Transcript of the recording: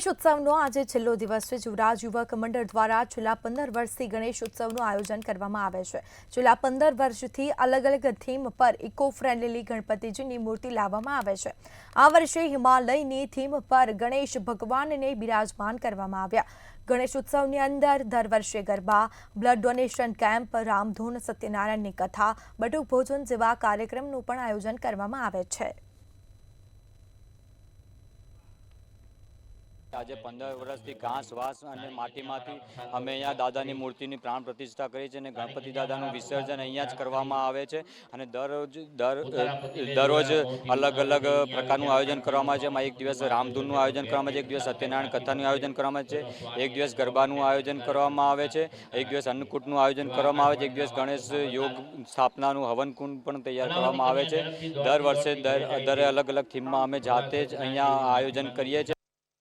ગણેશ ઉત્સવનો આજે છેલ્લો દિવસ છે। યુવરાજ યુવક મંડળ દ્વારા છેલ્લા 15 વર્ષથી ગણેશ ઉત્સવનું આયોજન કરવામાં આવે છે। છેલ્લા 15 વર્ષથી અલગ અલગ થીમ પર ઇકો ફ્રેન્ડલી ગણપતિજીની મૂર્તિ લાવવામાં આવે છે। આ વર્ષે હિમાલયની થીમ પર ગણેશ ભગવાનને બિરાજમાન કરવામાં આવ્યા। ગણેશ ઉત્સવની અંદર દર વર્ષે ગરબા, બ્લડ ડોનેશન કેમ્પ, રામધૂન, સત્યનારાયણની કથા, બટુક ભોજન જેવા કાર્યક્રમનું પણ આયોજન કરવામાં આવે છે। આજે 15 વર્ષથી ઘાસ વાસ અને માટીમાંથી અમે અહીંયા દાદાની મૂર્તિની પ્રાણ પ્રતિષ્ઠા કરી છે અને ગણપતિ દાદાનું વિસર્જન અહીંયા જ કરવામાં આવે છે અને દરરોજ અલગ અલગ પ્રકારનું આયોજન કરવામાં આવે છે। એમાં એક દિવસ રામધૂનનું આયોજન કરવામાં આવે છે, એક દિવસ સત્યનારાયણ કથાનું આયોજન કરવામાં આવે છે, એક દિવસ ગરબાનું આયોજન કરવામાં આવે છે, એક દિવસ અન્નકૂટનું આયોજન કરવામાં આવે છે, એક દિવસ ગણેશ યોગ સ્થાપનાનું હવનકુંડ પણ તૈયાર કરવામાં આવે છે। દર વર્ષે દરે અલગ અલગ થીમમાં અમે જાતે જ અહીંયા આયોજન કરીએ છીએ।